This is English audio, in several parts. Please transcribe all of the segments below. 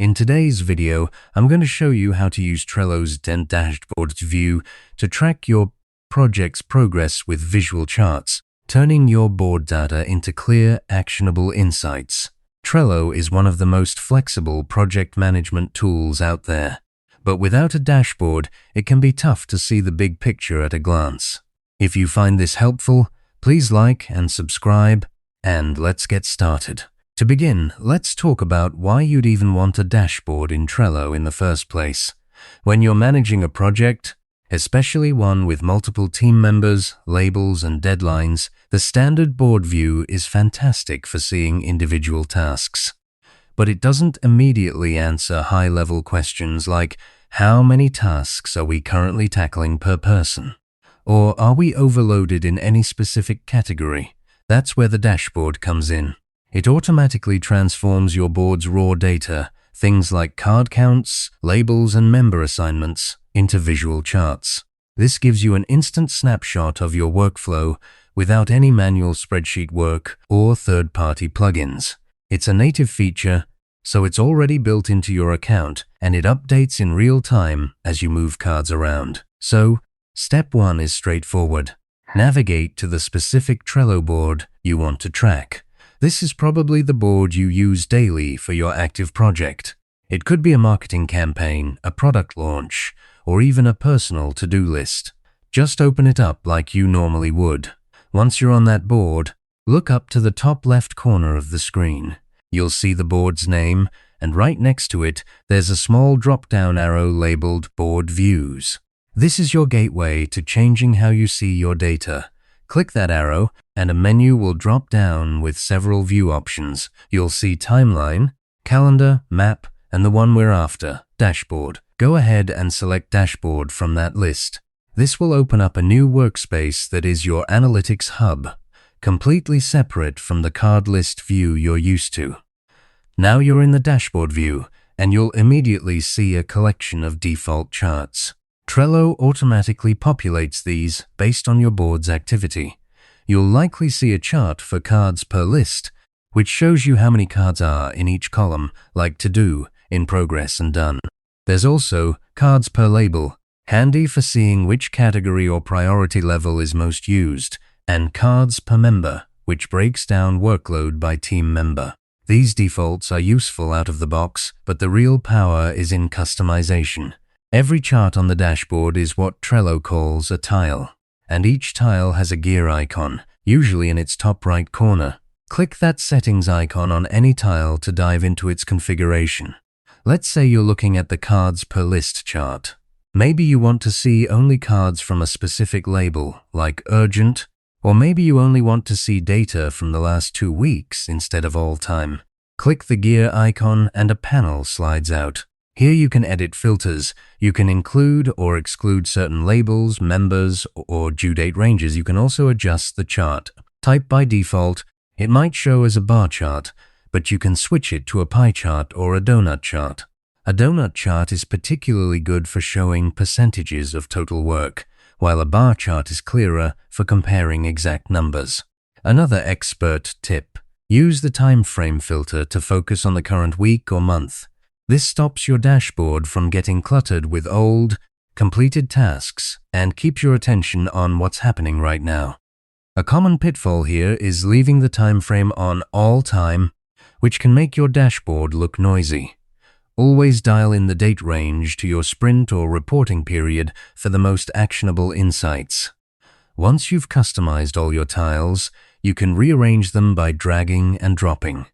In today's video, I'm going to show you how to use Trello's dashboard view to track your project's progress with visual charts, turning your board data into clear, actionable insights. Trello is one of the most flexible project management tools out there, but without a dashboard, it can be tough to see the big picture at a glance. If you find this helpful, please like and subscribe, and let's get started. To begin, let's talk about why you'd even want a dashboard in Trello in the first place. When you're managing a project, especially one with multiple team members, labels, and deadlines, the standard board view is fantastic for seeing individual tasks. But it doesn't immediately answer high-level questions like, how many tasks are we currently tackling per person? Or are we overloaded in any specific category? That's where the dashboard comes in. It automatically transforms your board's raw data, things like card counts, labels, and member assignments, into visual charts. This gives you an instant snapshot of your workflow without any manual spreadsheet work or third-party plugins. It's a native feature, so it's already built into your account, and it updates in real time as you move cards around. So, step 1 is straightforward. Navigate to the specific Trello board you want to track. This is probably the board you use daily for your active project. It could be a marketing campaign, a product launch, or even a personal to-do list. Just open it up like you normally would. Once you're on that board, look up to the top left corner of the screen. You'll see the board's name, and right next to it, there's a small drop-down arrow labeled Board Views. This is your gateway to changing how you see your data. Click that arrow, and a menu will drop down with several view options. You'll see Timeline, Calendar, Map, and the one we're after, Dashboard. Go ahead and select Dashboard from that list. This will open up a new workspace that is your analytics hub, completely separate from the card list view you're used to. Now you're in the Dashboard view, and you'll immediately see a collection of default charts. Trello automatically populates these based on your board's activity. You'll likely see a chart for cards per list, which shows you how many cards are in each column, like To Do, In Progress, and Done. There's also cards per label, handy for seeing which category or priority level is most used, and cards per member, which breaks down workload by team member. These defaults are useful out of the box, but the real power is in customization. Every chart on the dashboard is what Trello calls a tile, and each tile has a gear icon, usually in its top right corner. Click that settings icon on any tile to dive into its configuration. Let's say you're looking at the cards per list chart. Maybe you want to see only cards from a specific label, like urgent, or maybe you only want to see data from the last 2 weeks instead of all time. Click the gear icon and a panel slides out. Here you can edit filters. You can include or exclude certain labels, members, or due date ranges. You can also adjust the chart type. By default, it might show as a bar chart, but you can switch it to a pie chart or a donut chart. A donut chart is particularly good for showing percentages of total work, while a bar chart is clearer for comparing exact numbers. Another expert tip: use the time frame filter to focus on the current week or month. This stops your dashboard from getting cluttered with old, completed tasks and keeps your attention on what's happening right now. A common pitfall here is leaving the time frame on all time, which can make your dashboard look noisy. Always dial in the date range to your sprint or reporting period for the most actionable insights. Once you've customized all your tiles, you can rearrange them by dragging and dropping.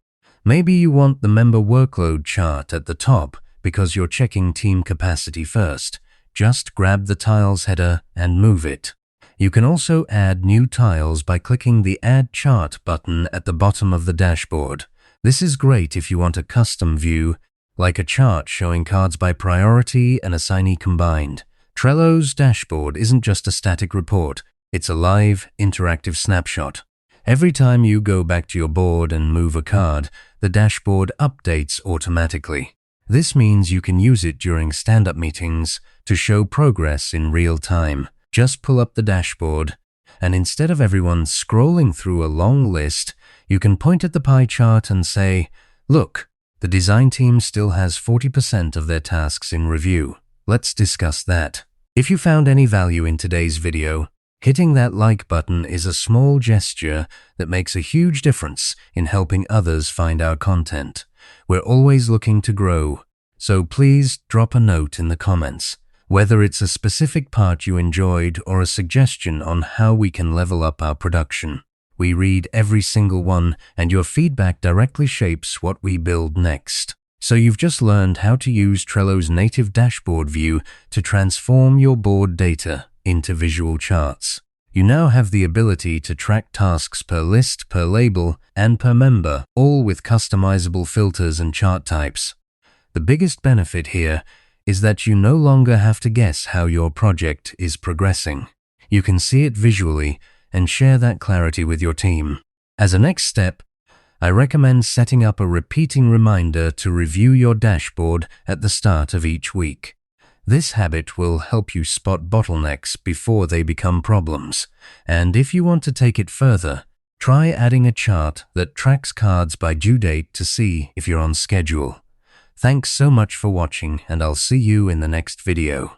Maybe you want the member workload chart at the top because you're checking team capacity first. Just grab the tile's header and move it. You can also add new tiles by clicking the Add Chart button at the bottom of the dashboard. This is great if you want a custom view, like a chart showing cards by priority and assignee combined. Trello's dashboard isn't just a static report, it's a live, interactive snapshot. Every time you go back to your board and move a card, the dashboard updates automatically. This means you can use it during stand-up meetings to show progress in real time. Just pull up the dashboard, and instead of everyone scrolling through a long list, you can point at the pie chart and say, "Look, The design team still has 40% of their tasks in review. Let's discuss that. If you found any value in today's video, hitting that like button is a small gesture that makes a huge difference in helping others find our content. We're always looking to grow, so please drop a note in the comments, whether it's a specific part you enjoyed or a suggestion on how we can level up our production. We read every single one, and your feedback directly shapes what we build next. So you've just learned how to use Trello's native dashboard view to transform your board data into visual charts. You now have the ability to track tasks per list, per label, and per member, all with customizable filters and chart types. The biggest benefit here is that you no longer have to guess how your project is progressing. You can see it visually and share that clarity with your team. As a next step, I recommend setting up a repeating reminder to review your dashboard at the start of each week. This habit will help you spot bottlenecks before they become problems. And if you want to take it further, try adding a chart that tracks cards by due date to see if you're on schedule. Thanks so much for watching, and I'll see you in the next video.